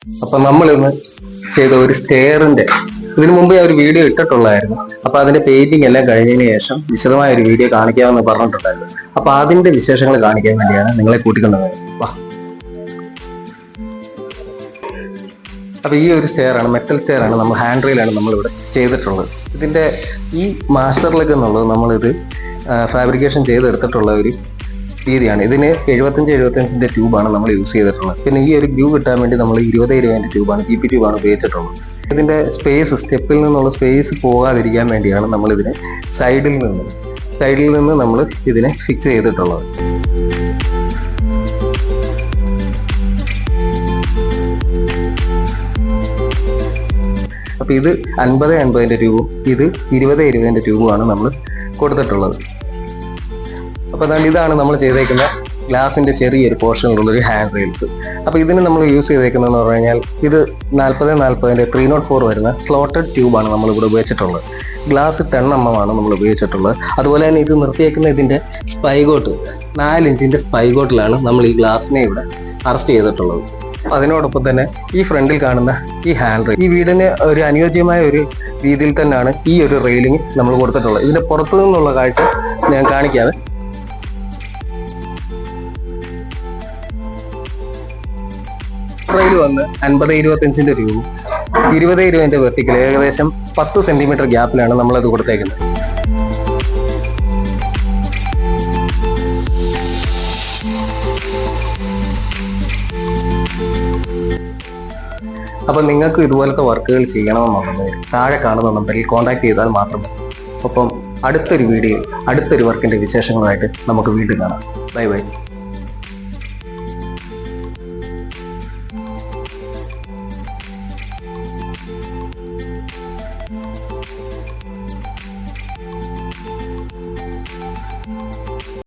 അപ്പൊ നമ്മൾ ഇന്ന് ചെയ്ത ഒരു സ്റ്റെയറിന്റെ ഇതിനു മുമ്പ് ഞാൻ ഒരു വീഡിയോ ഇട്ടിട്ടുള്ളായിരുന്നു. അപ്പൊ അതിന്റെ പെയിന്റിംഗ് എല്ലാം കഴിഞ്ഞതിന് ശേഷം വിശദമായ ഒരു വീഡിയോ കാണിക്കാമെന്ന് പറഞ്ഞിട്ടുണ്ടായിരുന്നു. അപ്പൊ അതിന്റെ വിശേഷങ്ങൾ കാണിക്കാൻ വേണ്ടിയാണ് നിങ്ങളെ കൂട്ടിക്കൊണ്ടുപോയത്. വാ. അപ്പൊ ഈ ഒരു സ്റ്റെയർ ആണ്, മെറ്റൽ സ്റ്റെയർ ആണ്, നമ്മൾ ഹാൻഡ് റെയിലാണ് നമ്മളിവിടെ ചെയ്തിട്ടുള്ളത്. ഇതിന്റെ ഈ മാസ്റ്ററിലേക്ക് എന്നുള്ളത് നമ്മളിത് ഫാബ്രിക്കേഷൻ ചെയ്തെടുത്തിട്ടുള്ള ഒരു രീതിയാണ്. ഇതിന് 75 ട്യൂബാണ് നമ്മൾ യൂസ് ചെയ്തിട്ടുള്ളത്. പിന്നെ ഈ ഒരു ഗ്ലൂ കിട്ടാൻ വേണ്ടി നമ്മൾ 20 ട്യൂബാണ്, GP ട്യൂബാണ് ഉപയോഗിച്ചിട്ടുള്ളത്. ഇതിന്റെ സ്പേസ്, സ്റ്റെപ്പിൽ നിന്നുള്ള സ്പേസ് പോകാതിരിക്കാൻ വേണ്ടിയാണ് നമ്മൾ ഇതിനെ സൈഡിൽ നിന്ന് നമ്മൾ ഇതിനെ ഫിക്സ് ചെയ്തിട്ടുള്ളത്. അപ്പൊ ഇത് 50 ട്യൂബും ഇത് 20 ട്യൂബുമാണ് നമ്മൾ കൊടുത്തിട്ടുള്ളത്. അപ്പൊ ഇതാണ് നമ്മൾ ചെയ്തേക്കുന്ന ഗ്ലാസിന്റെ ചെറിയൊരു പോർഷനിലുള്ള ഒരു ഹാൻഡ് റെയിൽസ്. അപ്പൊ ഇതിന് നമ്മൾ യൂസ് ചെയ്തേക്കുന്നതെന്ന് പറഞ്ഞു കഴിഞ്ഞാൽ ഇത് 40 304 വരുന്ന സ്ലോട്ടഡ് ട്യൂബാണ് നമ്മൾ ഇവിടെ ഉപയോഗിച്ചിട്ടുള്ളത്. ഗ്ലാസ് 10mm ആണ് നമ്മൾ ഉപയോഗിച്ചിട്ടുള്ളത്. അതുപോലെ തന്നെ ഇത് നിർത്തിയേക്കുന്ന ഇതിന്റെ സ്പൈഗോട്ട് 4 ഇഞ്ചിന്റെ സ്പൈഗോട്ടിലാണ് നമ്മൾ ഈ ഗ്ലാസിനെ ഇവിടെ അറസ്റ്റ് ചെയ്തിട്ടുള്ളത്. അതിനോടൊപ്പം തന്നെ ഈ ഫ്രണ്ടിൽ കാണുന്ന ഈ ഹാൻഡ് റെയിൽ, ഈ വീടിന് ഒരു അനുയോജ്യമായ ഒരു രീതിയിൽ തന്നെയാണ് ഈ ഒരു റെയിലിംഗ് നമ്മൾ കൊടുത്തിട്ടുള്ളത്. ഇതിന്റെ പുറത്തു നിന്നുള്ള കാഴ്ച ഞാൻ കാണിക്കാതെ. റെയിൽ വന്ന് 50-25 ട്യൂബും 20-20 വെർട്ടിക്കൽ ഏകദേശം 10 സെന്റിമീറ്റർ ഗ്യാപ്പിലാണ് നമ്മളത് കൊടുത്തേക്കുന്നത്. അപ്പൊ നിങ്ങൾക്ക് ഇതുപോലത്തെ വർക്കുകൾ ചെയ്യണമെന്നുണ്ടെങ്കിൽ താഴെ കാണുന്ന നമ്പറിൽ കോൺടാക്ട് ചെയ്താൽ മാത്രം മതി. ഒപ്പം അടുത്തൊരു വീഡിയോ, അടുത്തൊരു വർക്കിന്റെ വിശേഷങ്ങളുമായിട്ട് നമുക്ക് വീണ്ടും കാണാം. Bye bye.